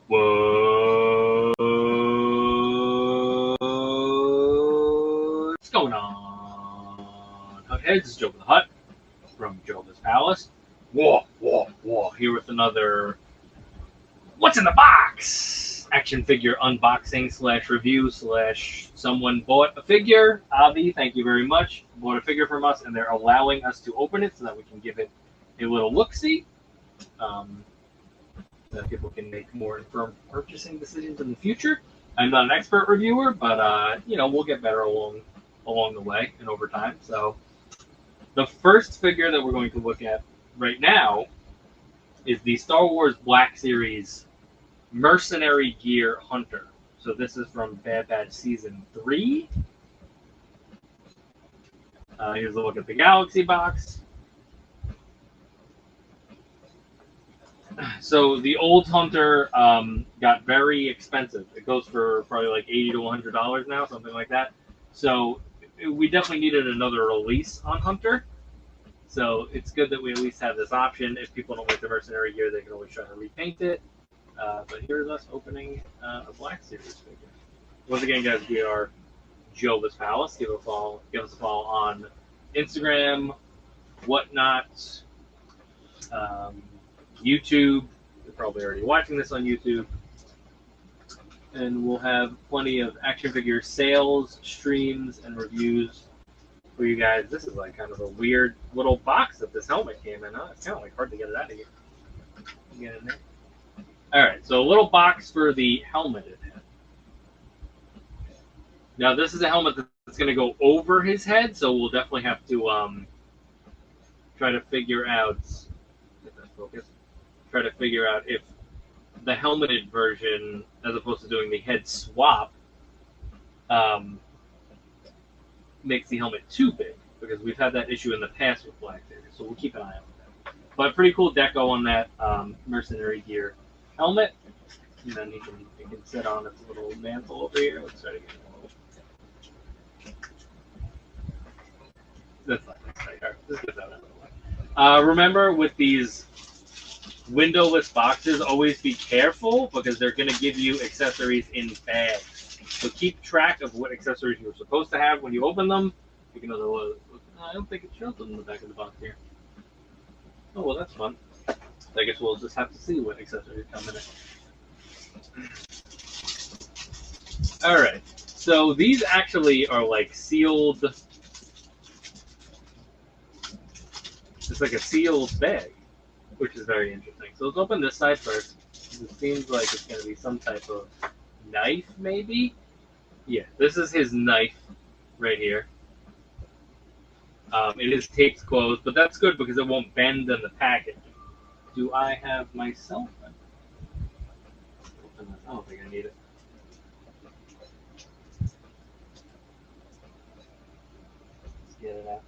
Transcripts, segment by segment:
What's going on? Hutheads, it's Joe the Hut from Joebba's Palace. Here with another What's in the Box? Action figure unboxing / review / someone bought a figure. Avi, thank you very much. Bought a figure from us, and they're allowing us to open it so that we can give it a little look-see. That people can make more informed purchasing decisions in the future. I'm not an expert reviewer, but we'll get better along the way and over time. So the first figure that we're going to look at right now is the Star Wars Black Series Mercenary Gear Hunter. So this is from Bad Batch Season 3. Here's a look at the Galaxy box. So the old Hunter got very expensive. It goes for probably like $80 to $100 now, something like that. So we definitely needed another release on Hunter. So it's good that we at least have this option. If people don't like the Mercenary gear, they can always try to repaint it. But here's us opening a Black Series figure. Once again, guys, we are Joebba's Palace. Give us a follow on Instagram, whatnot. YouTube. You're probably already watching this on YouTube. And we'll have plenty of action figure sales, streams, and reviews for you guys. This is like kind of a weird little box that this helmet came in. Huh? It's kind of like hard to get it out of here. Get in there. Alright, so a little box for the helmet in it. Now this is a helmet that's going to go over his head, so we'll definitely have to try to figure out... Get that focus. Try to figure out if the helmeted version, as opposed to doing the head swap, makes the helmet too big, because we've had that issue in the past with Black Series, so we'll keep an eye on that. But pretty cool deco on that Mercenary Gear helmet, and then it can sit on its little mantle over here. Let's try to get it a little. That's not right. All right, let's get that out of the way. Remember, with these windowless boxes, always be careful because they're going to give you accessories in bags. So keep track of what accessories you were supposed to have when you open them. Take another look. I don't think it shows them in the back of the box here. Oh, well, that's fun. I guess we'll just have to see what accessories come in it. Alright, so these actually are like sealed. It's like a sealed bag, which is very interesting. So let's open this side first. It seems like it's going to be some type of knife, maybe? Yeah, this is his knife right here. It is taped closed, but that's good because it won't bend in the package. Do I have my cell phone? I don't think I need it. Let's get it out.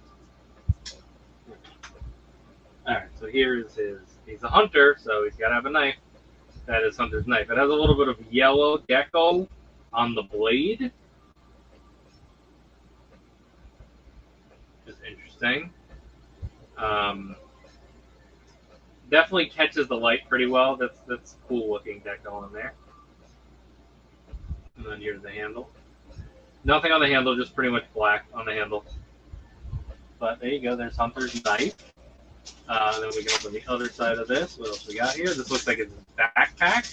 Alright, so here is he's a hunter, so he's got to have a knife. That is Hunter's knife. It has a little bit of yellow gecko on the blade. Just interesting. Definitely catches the light pretty well. That's cool looking deco in there. And then here's the handle. Nothing on the handle, just pretty much black on the handle. But there you go, there's Hunter's knife. Then we can open the other side of this. What else we got here? This looks like it's a backpack.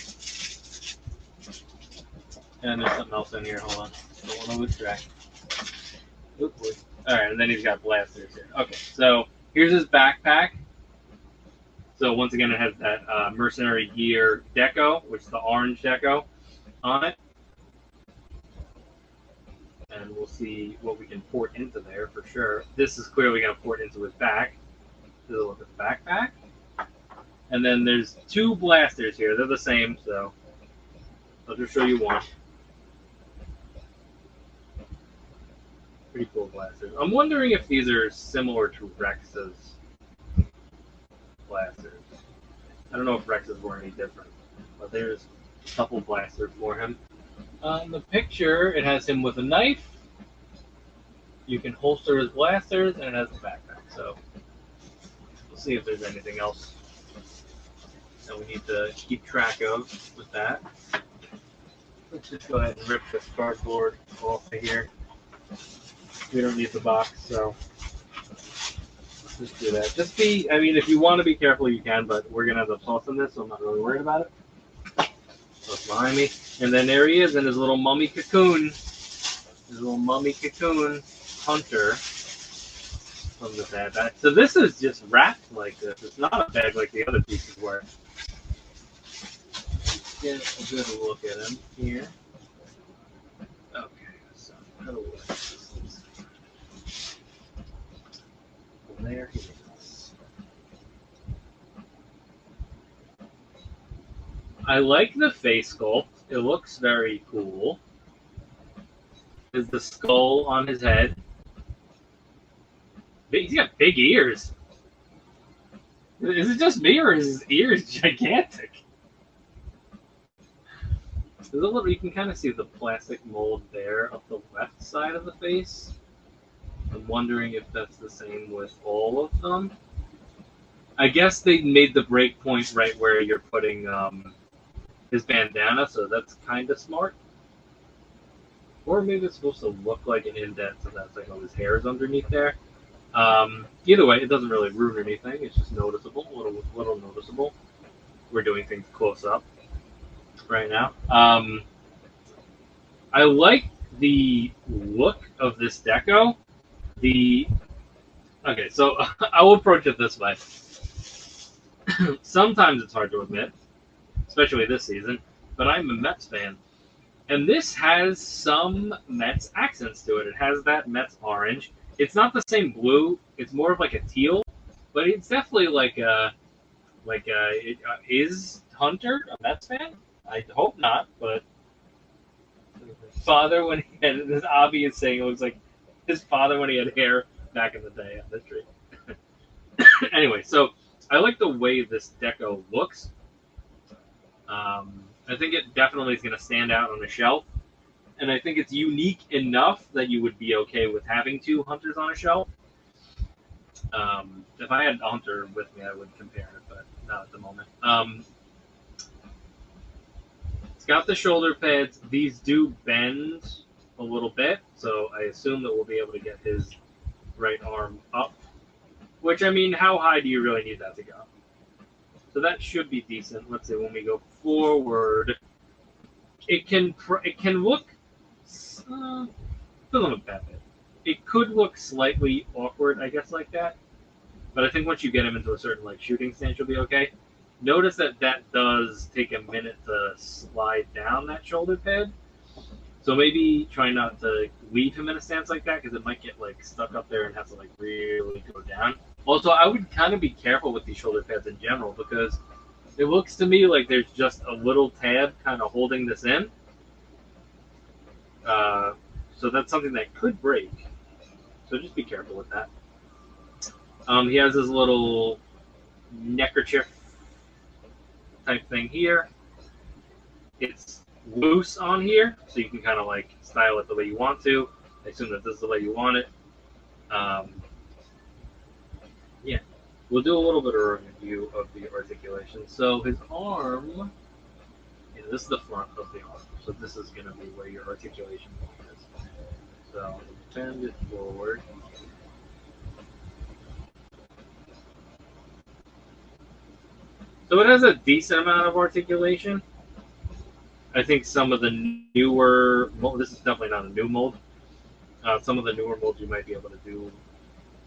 And there's something else in here. Hold on. Don't want to lose track. Alright, and then he's got blasters here. Okay, so here's his backpack. So once again, it has that Mercenary Gear deco, which is the orange deco on it. And we'll see what we can port into there for sure. This is clearly going to port into his back. There's a look at the backpack. And then there's two blasters here. They're the same, so I'll just show you one. Pretty cool blasters. I'm wondering if these are similar to Rex's blasters. I don't know if Rex's were any different, but there's a couple blasters for him. In the picture, it has him with a knife. You can holster his blasters, and it has a backpack. So we'll see if there's anything else that we need to keep track of with that. Let's just go ahead and rip this cardboard off of here. We don't need the box, so let's just do that. Just be, I mean, if you want to be careful, you can, but we're going to have the sauce in this, so I'm not really worried about it. That's behind me. And then there he is in his little mummy cocoon. His little mummy cocoon, Hunter, from the bag. So this is just wrapped like this. It's not a bag like the other pieces were. Let's get a good look at him here. Okay, so how do we like this? There he is. I like the face sculpt. It looks very cool. Is the skull on his head? He's got big ears. Is it just me, or is his ears gigantic? There's a little, you can kind of see the plastic mold there up the left side of the face. I'm wondering if that's the same with all of them. I guess they made the break point right where you're putting his bandana, so that's kind of smart. Or maybe it's supposed to look like an indent, so that's like all his hair is underneath there. Either way, it doesn't really ruin anything. It's just noticeable, a little noticeable. We're doing things close up right now. I like the look of this deco. Okay, so I will approach it this way. Sometimes it's hard to admit, especially this season, but I'm a Mets fan. And this has some Mets accents to it. It has that Mets orange. It's not the same blue. It's more of like a teal, but it's definitely is Hunter a Mets fan? I hope not, but his father, when he had this obvious saying, it looks like his father when he had hair back in the day on the tree. Anyway, so I like the way this deco looks. I think it definitely is going to stand out on the shelf. And I think it's unique enough that you would be okay with having two Hunters on a shelf. If I had a Hunter with me, I would compare it, but not at the moment. It's got the shoulder pads. These do bend a little bit, so I assume that we'll be able to get his right arm up. Which, I mean, how high do you really need that to go? So that should be decent. Let's see, when we go forward, it can look, doesn't look that bad. It could look slightly awkward, I guess, like that. But I think once you get him into a certain shooting stance, you'll be okay. Notice that does take a minute to slide down that shoulder pad. So maybe try not to leave him in a stance like that, because it might get stuck up there and have to really go down. Also, I would kind of be careful with these shoulder pads in general, because it looks to me like there's just a little tab kind of holding this in. So that's something that could break. So just be careful with that. He has his little neckerchief type thing here. It's loose on here, so you can kind of style it the way you want to. I assume that this is the way you want it. Yeah, we'll do a little bit of a review of the articulation. So his arm, this is the front of the arm, so this is going to be where your articulation point is. So bend it forward. So it has a decent amount of articulation. I think some of the newer, this is definitely not a new mold. Some of the newer molds you might be able to do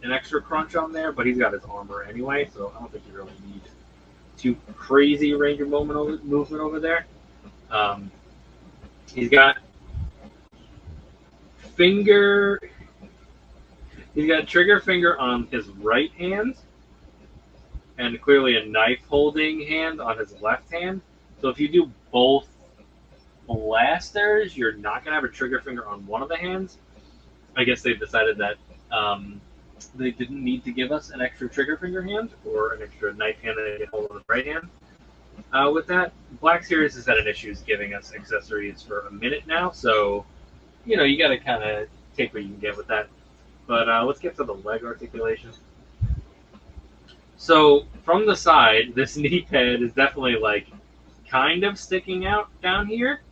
an extra crunch on there, but he's got his armor anyway, so I don't think you really need too crazy range of movement over there. He's got trigger finger on his right hand, and clearly a knife holding hand on his left hand. So if you do both blasters, you're not going to have a trigger finger on one of the hands. I guess they've decided that they didn't need to give us an extra trigger finger hand or an extra knife hand that they get hold of the right hand. With that, Black Series has had an issues giving us accessories for a minute now, so you got to kind of take what you can get with that. But let's get to the leg articulation. So from the side, this knee pad is definitely like kind of sticking out down here.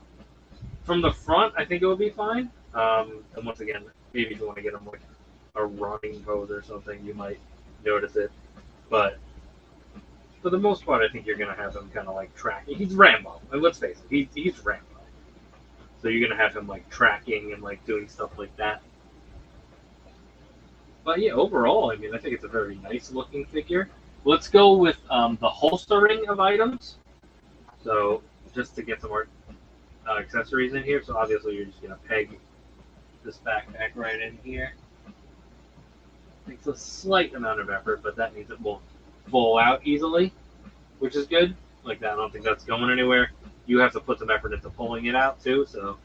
From the front, I think it would be fine. And once again, maybe if you want to get him like a running pose or something, you might notice it. But for the most part, I think you're gonna have him kind of like tracking. He's Rambo, and let's face it, he's Rambo. So you're gonna have him like tracking and like doing stuff like that. But yeah, overall, I mean, I think it's a very nice looking figure. Let's go with the holstering of items. So just to get some more accessories in here. So obviously you're just gonna peg this backpack right in here. Takes a slight amount of effort, but that means it won't fall out easily, which is good. Like that, I don't think that's going anywhere. You have to put some effort into pulling it out too, so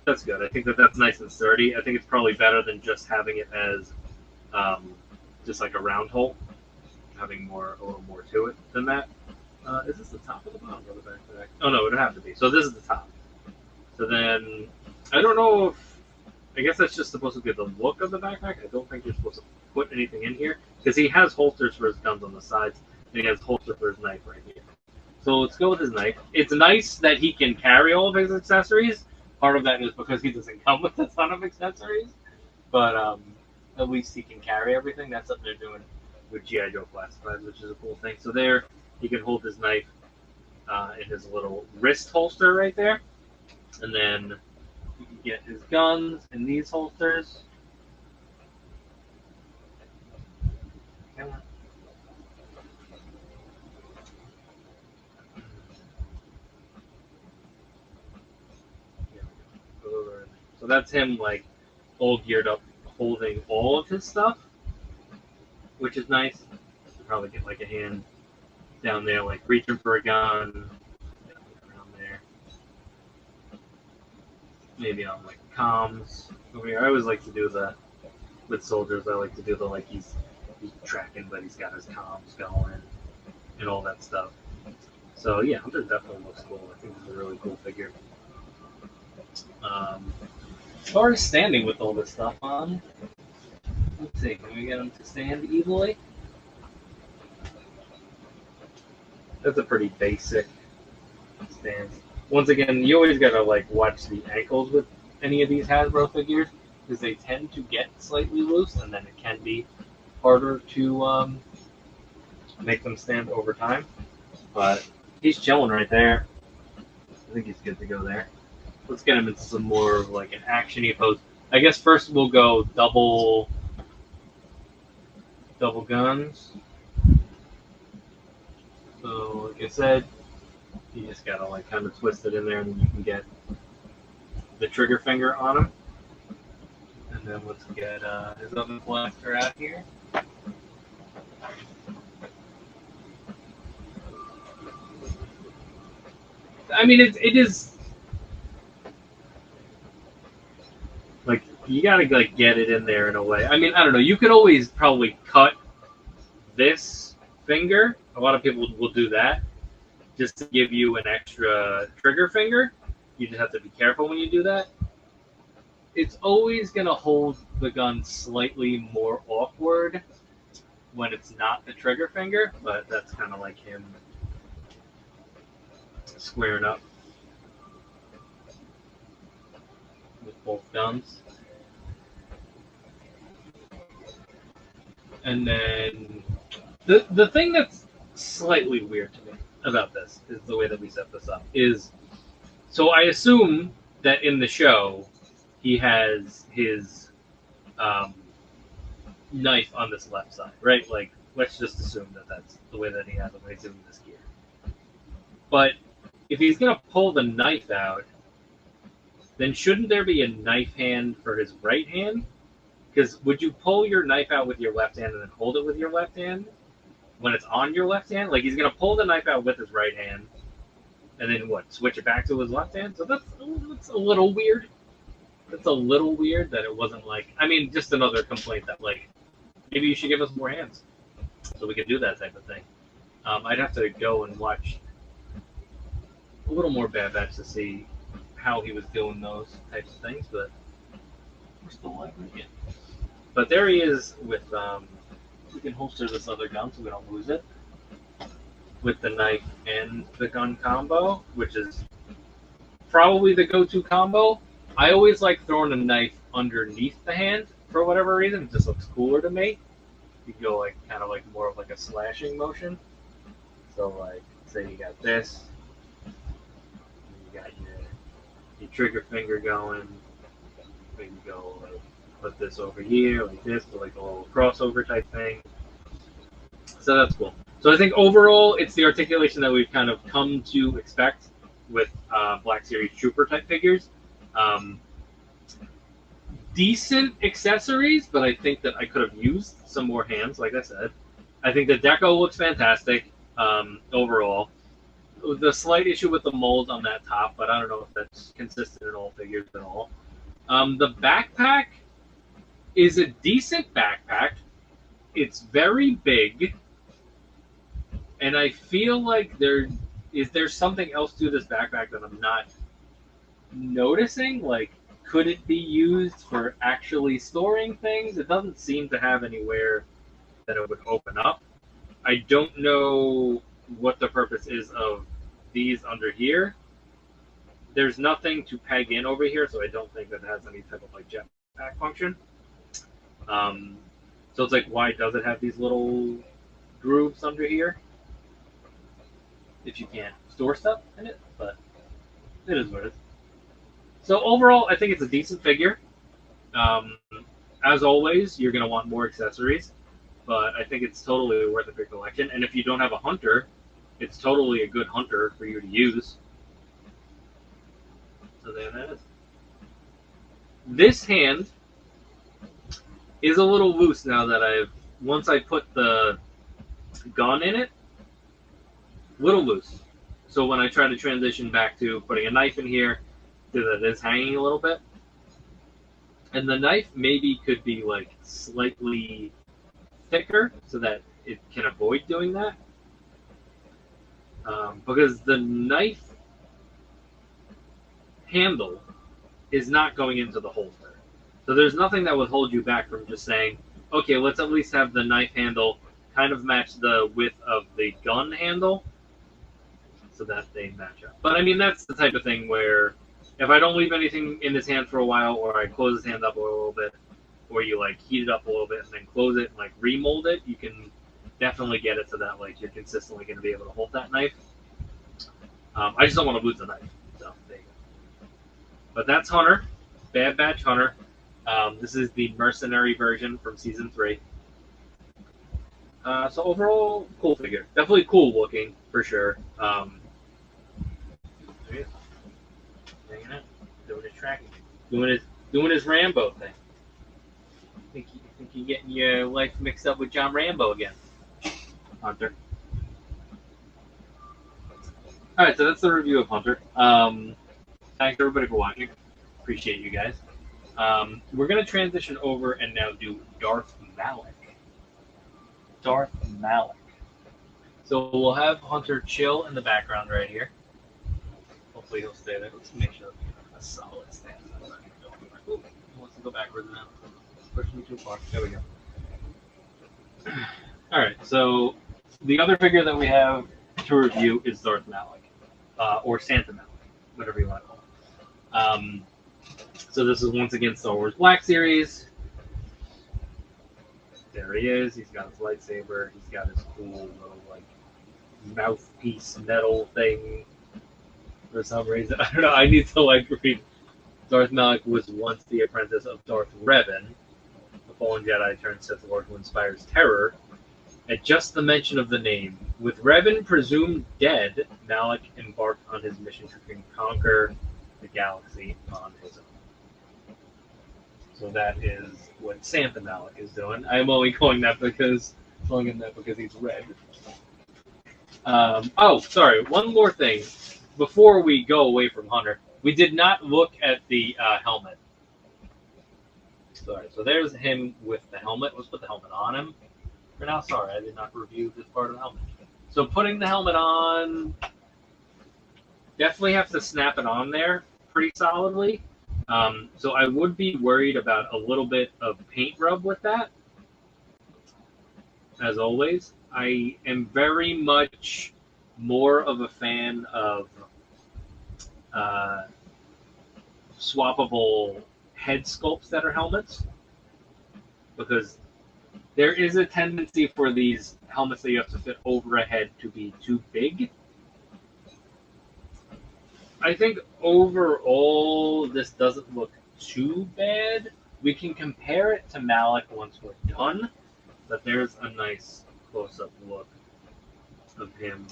that's good. I think that that's nice and sturdy. I think it's probably better than just having it as just like a round hole, having a little more to it than that. Is this the top of the bottom of the backpack? Oh no, it would have to be. So this is the top. So then, I don't know if, I guess that's just supposed to be the look of the backpack. I don't think you're supposed to put anything in here, because he has holsters for his guns on the sides, and he has holster for his knife right here. So let's go with his knife. It's nice that he can carry all of his accessories. Part of that is because he doesn't come with a ton of accessories, but at least he can carry everything. That's something they're doing with G.I. Joe Classifieds, which is a cool thing. So there, he can hold his knife in his little wrist holster right there. And then you can get his guns in these holsters. Come on. So that's him, like, all geared up, holding all of his stuff, which is nice. You can probably get, like, a hand down there, like, reaching for a gun, around there. Maybe on, like, comms over here. I always like to do that with soldiers. I like to do the, like, he's tracking, but he's got his comms going and all that stuff. So, yeah, Hunter definitely looks cool. I think it's a really cool figure. As far as standing with all this stuff on, let's see, can we get him to stand easily? That's a pretty basic stance. Once again, you always gotta like watch the ankles with any of these Hasbro figures, because they tend to get slightly loose, and then it can be harder to make them stand over time. But he's chilling right there. I think he's good to go there. Let's get him into some more of like an action-y pose. I guess first we'll go double guns. So like I said, you just gotta like kind of twist it in there, and then you can get the trigger finger on him. And then let's get his other blaster out here. I mean, it is like you gotta like get it in there in a way. I mean, I don't know. You could always probably cut this finger. A lot of people will do that just to give you an extra trigger finger. You just have to be careful when you do that. It's always gonna hold the gun slightly more awkward when it's not the trigger finger, but that's kind of like him squaring up with both guns. And then the thing that's slightly weird to me about this is the way that we set this up. Is so I assume that in the show he has his knife on this left side, right? Like, let's just assume that that's the way that he has it when he's doing this gear. But if he's gonna pull the knife out, then shouldn't there be a knife hand for his right hand? Because would you pull your knife out with your left hand and then hold it with your left hand when it's on your left hand? Like, he's going to pull the knife out with his right hand and then what, switch it back to his left hand? So that's a little weird. That's a little weird that it wasn't like, I mean, just another complaint that, like, maybe you should give us more hands so we can do that type of thing. I'd have to go and watch a little more Bad Batch to see how he was doing those types of things, but we're still liking it. But there he is with we can holster this other gun so we don't lose it with the knife and the gun combo, which is probably the go-to combo. I always like throwing a knife underneath the hand for whatever reason. It just looks cooler to me. You go like kind of like more of like a slashing motion. So like, say you got this, you got your trigger finger going. Maybe go like put this over here like this, to like a little crossover type thing. So that's cool. So I think overall, it's the articulation that we've kind of come to expect with Black Series Trooper type figures. Decent accessories, but I think that I could have used some more hands, like I said. I think the deco looks fantastic overall. The slight issue with the mold on that top, but I don't know if that's consistent in all figures at all. The backpack is a decent backpack. It's very big, and I feel like there's something else to this backpack that I'm not noticing. Like, could it be used for actually storing things? It doesn't seem to have anywhere that it would open up. I don't know what the purpose is of these under here. There's nothing to peg in over here, so I don't think that it has any type of like jetpack function. So it's like, why does it have these little grooves under here if you can't store stuff in it? But it is what it is. So overall, I think it's a decent figure. As always, you're going to want more accessories, but I think it's totally worth it for your collection. And if you don't have a hunter, it's totally a good hunter for you to use. So there that is. This hand is a little loose now that once I put the gun in it, little loose. So when I try to transition back to putting a knife in here, that is hanging a little bit. And the knife maybe could be like slightly thicker so that it can avoid doing that. Because the knife handle is not going into the holster. So there's nothing that would hold you back from just saying, okay, let's at least have the knife handle kind of match the width of the gun handle so that they match up. But I mean, that's the type of thing where if I don't leave anything in his hand for a while, or I close his hand up a little bit, or you like heat it up a little bit and then close it and like remold it, you can definitely get it so that like you're consistently going to be able to hold that knife. I just don't want to lose the knife. So there you go. But that's Hunter, Bad Batch Hunter. This is the Mercenary version from Season 3. So overall, cool figure. Definitely cool looking, for sure. Hanging out, doing his tracking, doing his Rambo thing. Think you're getting your life mixed up with John Rambo again, Hunter. All right, so that's the review of Hunter. Thanks everybody for watching. Appreciate you guys. We're gonna transition over and now do Darth Malak. Darth Malak. So we'll have Hunter chill in the background right here. Hopefully he'll stay there. Let's make sure a solid stance. Ooh, he wants to go backwards now. Push me too far. There we go. Alright, so the other figure that we have to review is Darth Malak. Or Santa Malak, whatever you want to call it. So this is once again Star Wars Black Series. There he is. He's got his lightsaber. He's got his cool little like mouthpiece metal thing. For some reason, I don't know. I need to like read. Darth Malak was once the apprentice of Darth Revan, the fallen Jedi turned Sith Lord who inspires terror. At just the mention of the name, with Revan presumed dead, Malak embarked on his mission to conquer the galaxy on his own. So that is what Santa Malak is doing. I'm only calling him that because he's red. Oh, sorry. One more thing. Before we go away from Hunter, we did not look at the helmet. Sorry, so there's him with the helmet. Let's put the helmet on him. For now, sorry, I did not review this part of the helmet. So putting the helmet on, definitely have to snap it on there pretty solidly. So I would be worried about a little bit of paint rub with that. as always. I am very much more of a fan of uh, swappable head sculpts that are helmets, because there is a tendency for these helmets that you have to fit over a head to be too big. I think overall this doesn't look too bad. We can compare it to Malak once we're done, but there's a nice close-up look of him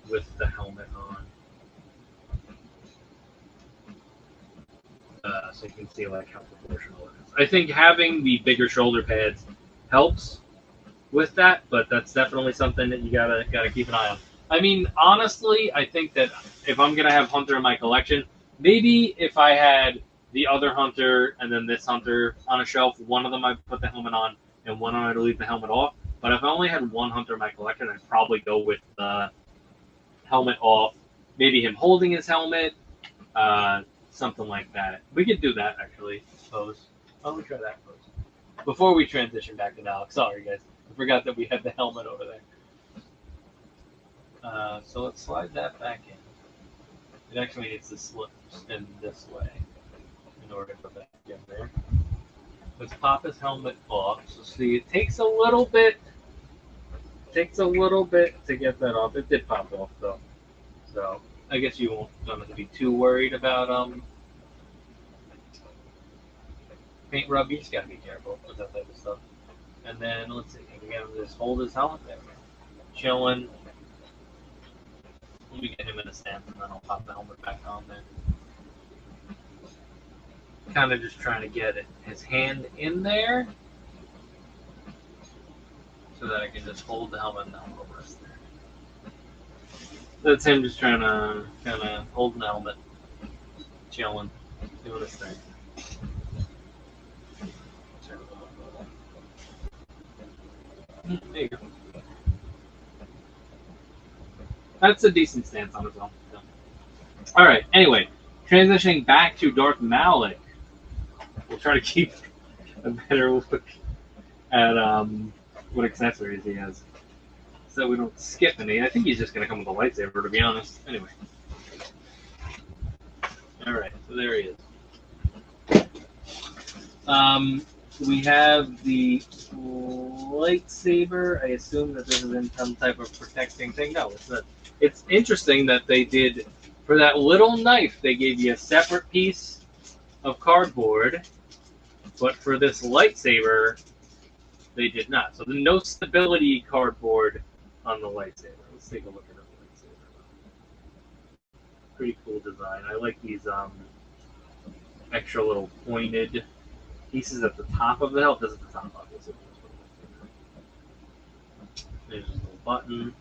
with the helmet on. So you can see like how proportional it is. I think having the bigger shoulder pads helps with that, but that's definitely something that you gotta keep an eye on. I mean, honestly, I think that if I'm gonna have Hunter in my collection, maybe if I had the other Hunter and then this Hunter on a shelf, one of them I'd put the helmet on and one I'd leave the helmet off. But if I only had one Hunter in my collection, I'd probably go with the helmet off, maybe him holding his helmet, something like that. We could do that actually. Pose. Why don't we try that pose before we transition back to Malak? Sorry, guys. I forgot that we had the helmet over there. So let's slide that back in. It actually needs to slip in this way in order to put that in there. Let's pop his helmet off. So see, it takes a little bit. Takes a little bit to get that off. It did pop off though. So I guess you don't have to be too worried about paint rub. You just gotta be careful with that type of stuff. And then let's see, again, just hold his helmet there, chilling. Let me get him in a stance, and then I'll pop the helmet back on there. Kind of just trying to get his hand in there, so that I can just hold the helmet and the helmet will rest there. That's him just trying to kind of hold the helmet, chilling, doing his thing. There you go. That's a decent stance on its own. So. All right. Anyway, transitioning back to Darth Malak. We'll try to keep a better look at what accessories he has, so we don't skip any. I think he's just gonna come with a lightsaber, to be honest. Anyway. All right. So there he is. We have the lightsaber. I assume that this is in some type of protecting thing. No, it's not. It's interesting that they did, for that little knife, they gave you a separate piece of cardboard, but for this lightsaber, they did not. So there's no stability cardboard on the lightsaber. Let's take a look at the lightsaber. Pretty cool design. I like these extra little pointed pieces at the top of the hilt. This is the top, obviously. There's a little button.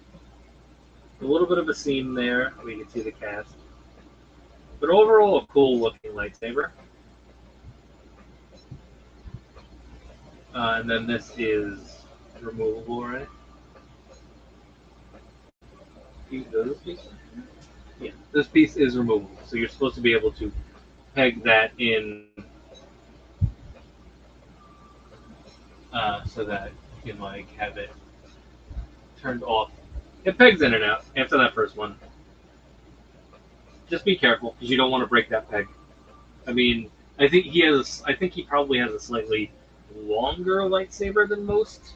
A little bit of a seam there. We can see the cast. But overall, a cool looking lightsaber. And then this is removable, right? This piece? Yeah, this piece is removable. So you're supposed to be able to peg that in so that you can like have it turned off. It pegs in and out after that first one. Just be careful because you don't want to break that peg. I mean, I think he probably has a slightly longer lightsaber than most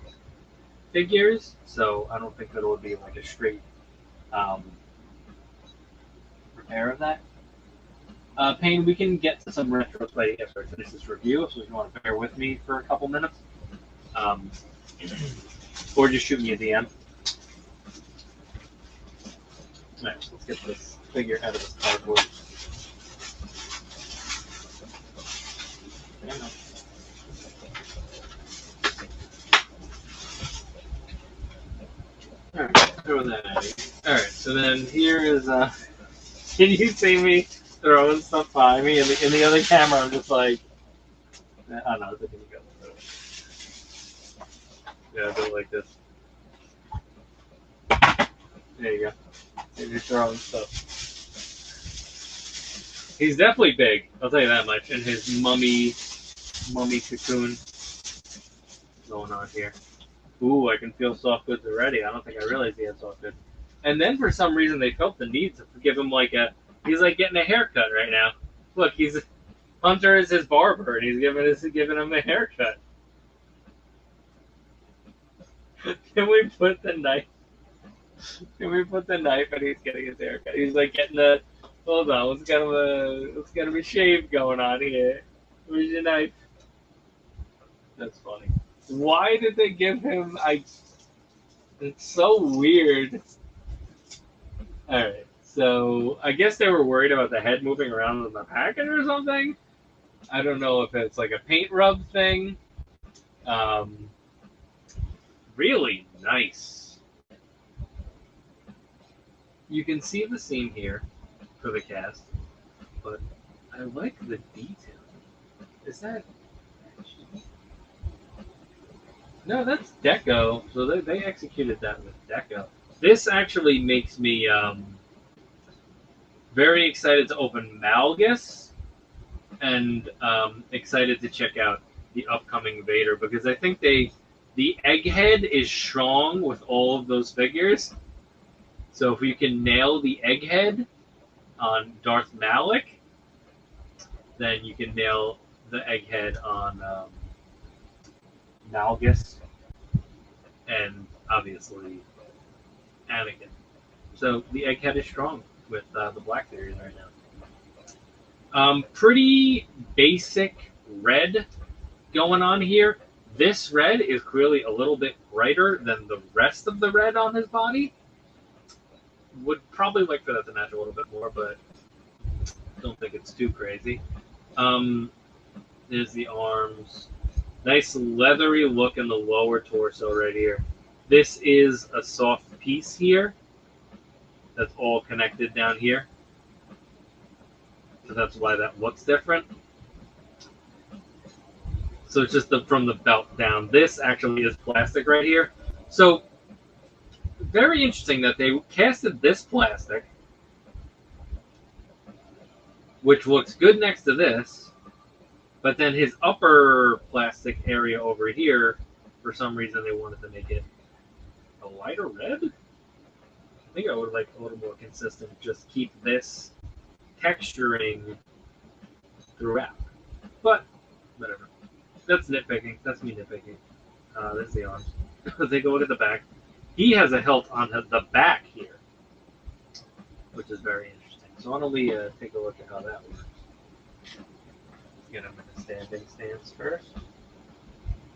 figures, so I don't think that it would be like a straight repair of that. Payne, we can get to some retro play after I finish this review, so if you want to bear with me for a couple minutes. Or just shoot me a DM. Alright, let's get this figure out of this cardboard. Alright, throw that out. Alright, so then here is can you see me throwing stuff by me? In the other camera, I'm just like, I don't know, it's go. Yeah, do it like this. There you go. You're throwing stuff. He's definitely big, I'll tell you that much, in his mummy cocoon going on here. Ooh, I can feel soft goods already. I don't think I realized he had soft goods. And then for some reason they felt the need to give him like a. He's like getting a haircut right now. Look, Hunter is his barber, and he's giving him a haircut. Can we put the knife? Can we put the knife and he's getting his haircut? He's like getting the. Hold on, let's get him a shave going on here. Where's your knife? That's funny. Why did they give him? It's so weird. All right, so I guess they were worried about the head moving around in the package or something. I don't know if it's like a paint rub thing. Really nice. You can see the seam here for the cast, but I like the detail. Is that? No, that's deco. So they executed that with deco. This actually makes me very excited to open Malgus and excited to check out the upcoming Vader because I think the egghead is strong with all of those figures. So if you can nail the egghead on Darth Malak, then you can nail the egghead on Malgus and obviously Anakin. So the egghead is strong with the Black Series right now. Pretty basic red going on here. This red is clearly a little bit brighter than the rest of the red on his body. Would probably like for that to match a little bit more, but don't think it's too crazy. There's the arms. Nice leathery look in the lower torso right here. This is a soft piece here that's all connected down here. So that's why that looks different. So it's just from the belt down. This actually is plastic right here. So very interesting that they casted this plastic, which looks good next to this, but then his upper plastic area over here, for some reason they wanted to make it a lighter red. I think I would like a little more consistent. Just keep this texturing throughout. But whatever. That's nitpicking. That's me nitpicking. There's the arms. Take a look at the back. He has a hilt on the back here, which is very interesting. So why don't we take a look at how that works? Let's get him in a standing stance first.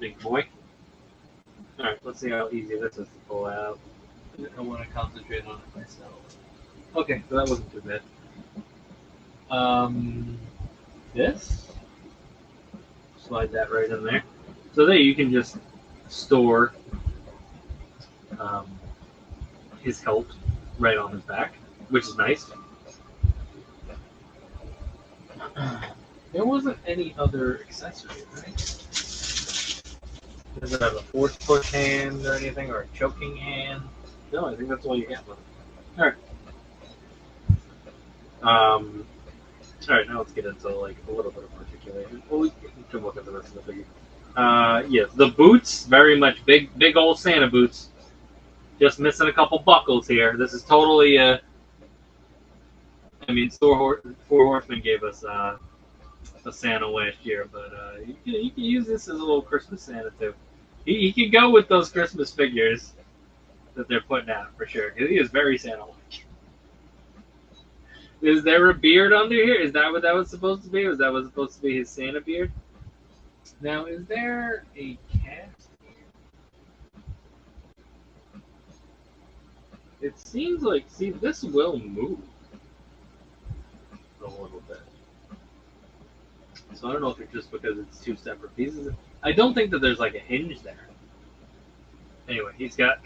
Big boy. All right, let's see how easy this is to pull out. I want to concentrate on it myself. Okay, so that wasn't too bad. This. Slide that right in there. So there you can just store his hilt right on his back, which is nice. There wasn't any other accessory, right? Does it have a force push hand or anything, or a choking hand? No, I think that's all you get with it. All right. All right, now let's get into like a little bit of articulation. Well, we can look at the rest of the figure. Yes, the boots, very much big old Santa boots. Just missing a couple buckles here. This is totally I mean, Four Horsemen gave us a Santa last year, but you can use this as a little Christmas Santa too. He can go with those Christmas figures that they're putting out for sure, because he is very Santa-like. Is there a beard under here? Is that what that was supposed to be? Was that was supposed to be his Santa beard? Now, is there a cast here? It seems like, see, this will move a little bit. So I don't know if it's just because it's two separate pieces. I don't think that there's like a hinge there. Anyway, he's got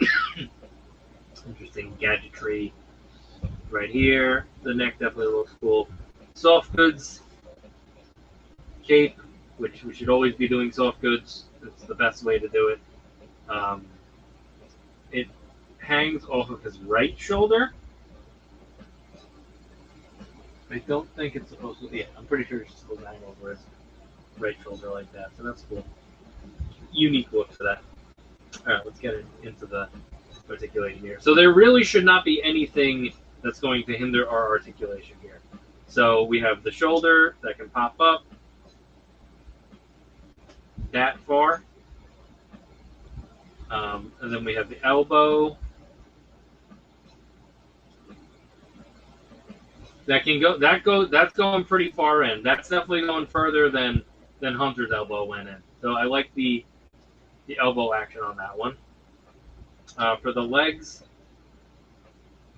interesting gadgetry right here. The neck definitely looks cool. Soft goods cape, which we should always be doing soft goods. It's the best way to do it. It hangs off of his right shoulder. I don't think it's supposed to. Yeah, I'm pretty sure it's supposed to hang over his right shoulder like that. So that's cool. Unique look for that. All right, let's get into the articulation here. So there really should not be anything that's going to hinder our articulation here. So we have the shoulder that can pop up that far. And then we have the elbow that can go. That's going pretty far in. That's definitely going further than Hunter's elbow went in. So I like the elbow action on that one. For the legs,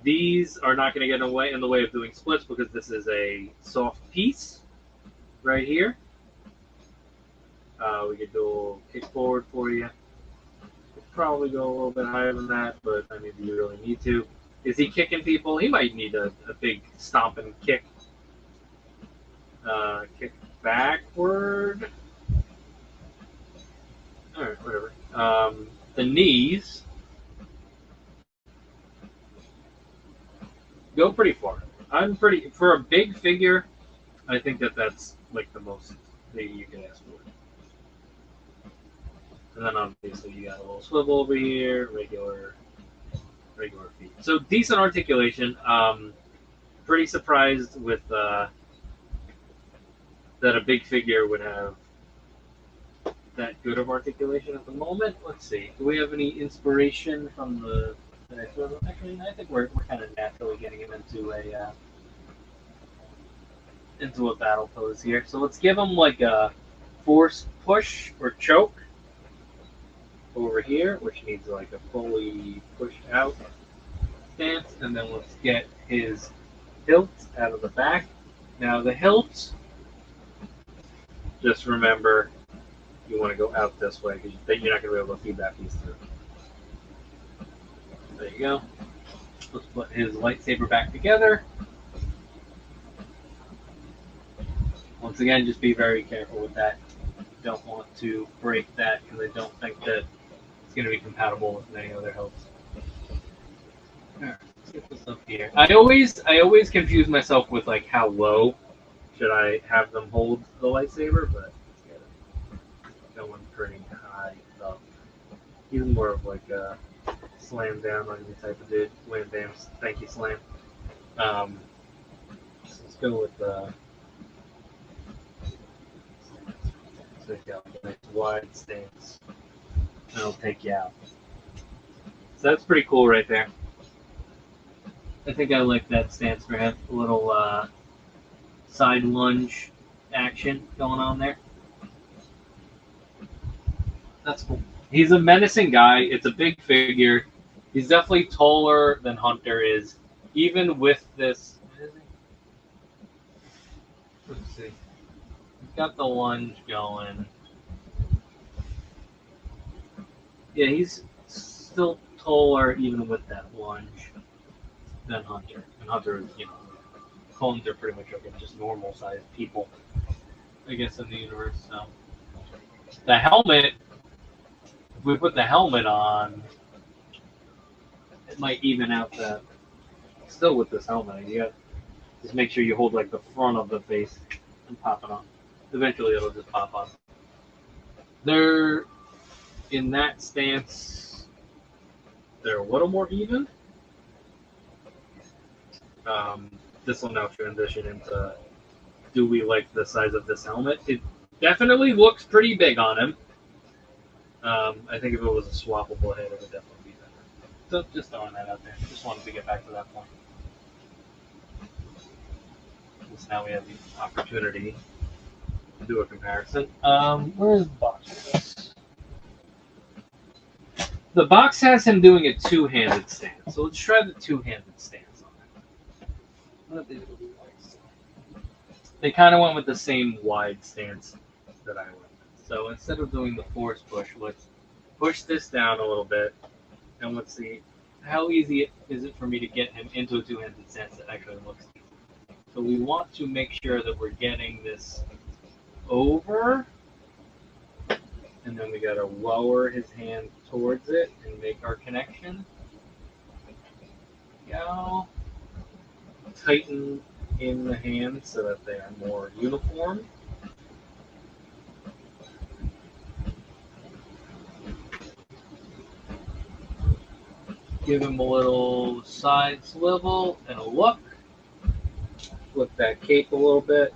these are not going to get in the way of doing splits because this is a soft piece right here. We could do a kick forward for you. Could probably go a little bit higher than that, but I mean, do you really need to? Is he kicking people? He might need a big stomping kick. Kick backward. All right, whatever. The knees go pretty far. For a big figure, I think that's like the most that you can ask for. And then obviously you got a little swivel over here, regular feet. So decent articulation. Pretty surprised with that a big figure would have that good of articulation at the moment. Let's see. Do we have any inspiration from the? Actually, I think we're kind of naturally getting him into a battle pose here. So let's give him like a force push or choke over here, which needs like a fully pushed out stance, and then let's get his hilt out of the back. Now the hilt, just remember you want to go out this way because then you're not going to be able to feed that piece through. There you go. Let's put his lightsaber back together. Once again, just be very careful with that. You don't want to break that because I don't think that it's going to be compatible with many other hilts. Alright, let's get this up here. I always confuse myself with like how low should I have them hold the lightsaber, but let's get it going pretty high up. He's more of like a slam down on you type of dude. Wham bam, thank you slam. So let's go with so you got a nice wide stance. It'll take you out. So that's pretty cool right there. I think I like that stance for him. A little side lunge action going on there. That's cool. He's a menacing guy. It's a big figure. He's definitely taller than Hunter is. Even with this... Let's see. He's got the lunge going. Yeah, he's still taller even with that lunge than Hunter. And Hunter is, clones are pretty much like just normal sized people, I guess, in the universe. So the helmet, if we put the helmet on, it might even out that. Still with this helmet, you got just make sure you hold like the front of the face and pop it on. Eventually, it'll just pop on. They're in that stance. They're a little more even. This will now transition into, do we like the size of this helmet? It definitely looks pretty big on him. I think if it was a swappable head, it would definitely be better. So just throwing that out there. Just wanted to get back to that point. So now we have the opportunity to do a comparison. Where's the box for this? The box has him doing a two-handed stance. So let's try the two-handed stance. They kind of went with the same wide stance that I went with. So instead of doing the force push, let's push this down a little bit, and let's see how easy is it for me to get him into a two-handed stance that actually looks easy. So we want to make sure that we're getting this over, and then we got to lower his hand towards it and make our connection. Go. Tighten in the hands so that they are more uniform. Give him a little side swivel and a look. Flip that cape a little bit.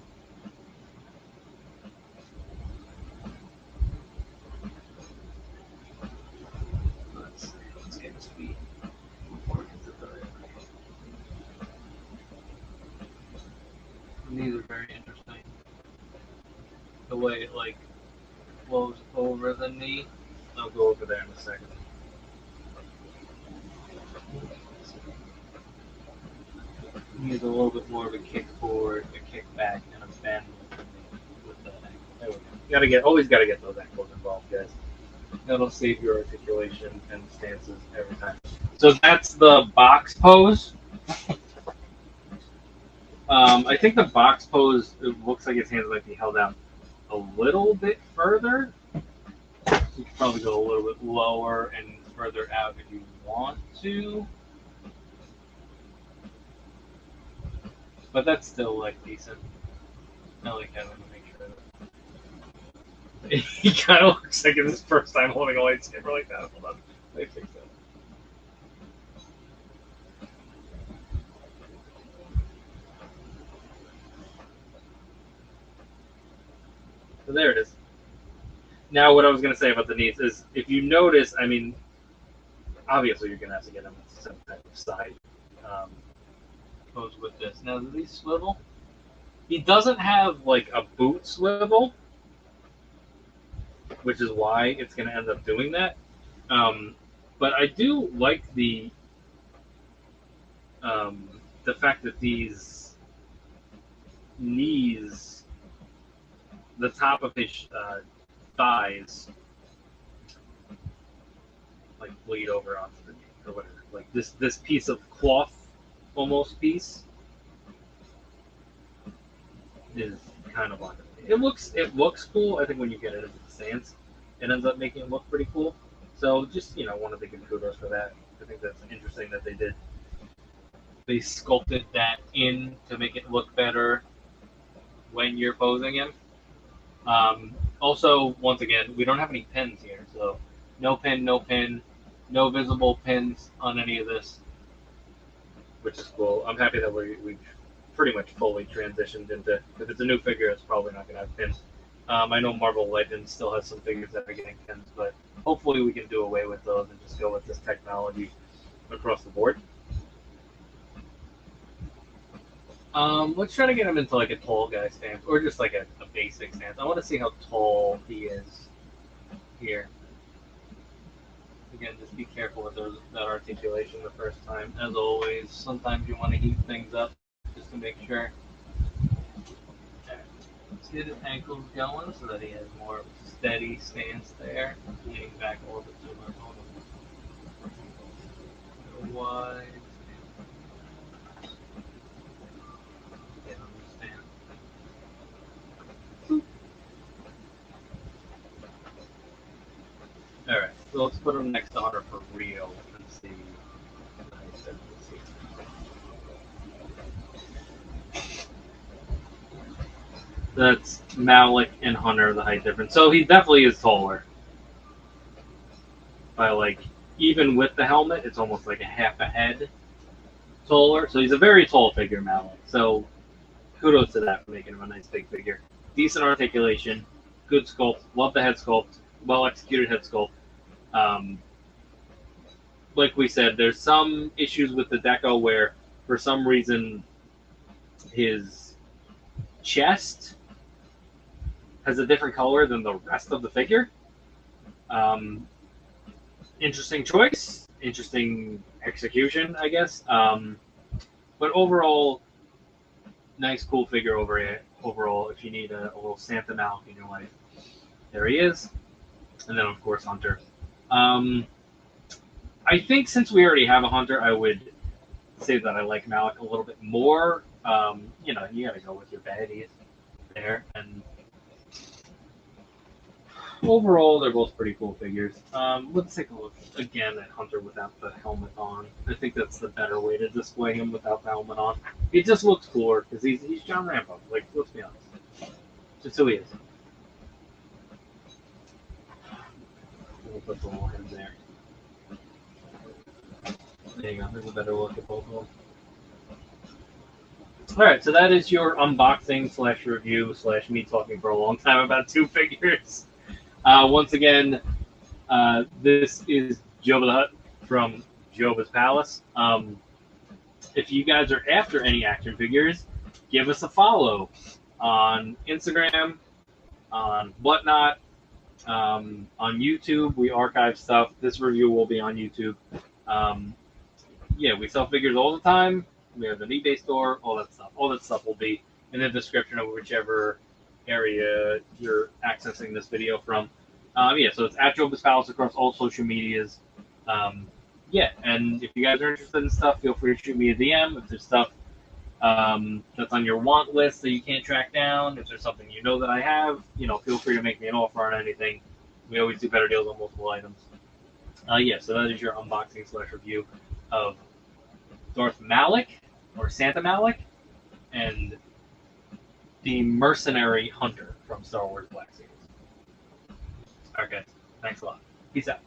Let's get his feet. These are very interesting. The way it like flows over the knee. I'll go over there in a second. Needs a little bit more of a kick forward, a kick back, and a bend with the ankle. There we go. Always gotta get those ankles involved, guys. That'll save your articulation and stances every time. So that's the box pose. I think the box pose, it looks like his hands might be held out a little bit further. You could probably go a little bit lower and further out if you want to. But that's still like decent. I like having to make sure that he kind of looks like it's his first time holding a lightsaber like that. Hold on, let me fix that. So there it is. Now, what I was going to say about the knees is, if you notice, I mean, obviously you're going to have to get them some type of side pose with this. Now, do these swivel? He doesn't have like a boot swivel, which is why it's going to end up doing that. But I do like the fact that these knees, the top of his thighs, like bleed over onto the knee or whatever. Like this piece of cloth, almost piece, is kind of on it. It looks cool. I think when you get it into the stance, it ends up making it look pretty cool. So just wanted to give kudos for that. I think that's interesting that they sculpted that in to make it look better when you're posing him. Also, once again, we don't have any pins here, so no pin, no visible pins on any of this, which is cool. I'm happy that we've pretty much fully transitioned into, if it's a new figure, it's probably not going to have pins. I know Marvel Legends still has some figures that are getting pins, but hopefully we can do away with those and just go with this technology across the board. Let's try to get him into like a tall guy stance, or just like a basic stance. I want to see how tall he is here. Again, just be careful with that articulation the first time. As always, sometimes you want to heat things up just to make sure. Okay. Let's get his ankles going so that he has more steady stance there, leaning back a little bit too much. Wide. Alright, so let's put him next to Hunter for real and see. That's Malak and Hunter, the height difference. So he definitely is taller. By like, even with the helmet, it's almost like a half a head taller. So he's a very tall figure, Malak. So kudos to that for making him a nice big figure. Decent articulation, good sculpt, love the head sculpt, well executed head sculpt. Like we said, there's some issues with the deco where, for some reason, his chest has a different color than the rest of the figure. Interesting choice, interesting execution, I guess. But overall, nice, cool figure overall. If you need a little Santa Malak in your life, there he is. And then, of course, Hunter. I think since we already have a Hunter, I would say that I like Malak a little bit more. You gotta go with your baddies there. And overall, they're both pretty cool figures. Let's take a look again at Hunter without the helmet on. I think that's the better way to display him without the helmet on. He just looks cooler because he's John Rambo. Like, let's be honest. Just who he is. We'll put the little hand there. There you go. There's a better look at both of them. All right, so that is your unboxing / review / me talking for a long time about two figures. Once again, this is Joe the Hut from joebbaspalace. If you guys are after any action figures, give us a follow on Instagram, on Whatnot, on YouTube. We archive stuff. This review will be on YouTube. Yeah, we sell figures all the time. We have an eBay store, all that stuff. All that stuff will be in the description of whichever area you're accessing this video from. Yeah, so it's at joebbaspalace across all social medias. Yeah, and if you guys are interested in stuff, feel free to shoot me a DM. If there's stuff that's on your want list that you can't track down, if there's something you know that I have, feel free to make me an offer on anything. We always do better deals on multiple items. Yeah, so that is your unboxing / review of Darth Malak, or Santa Malak, and the Mercenary Hunter from Star Wars Black Series. Okay, thanks a lot. Peace out.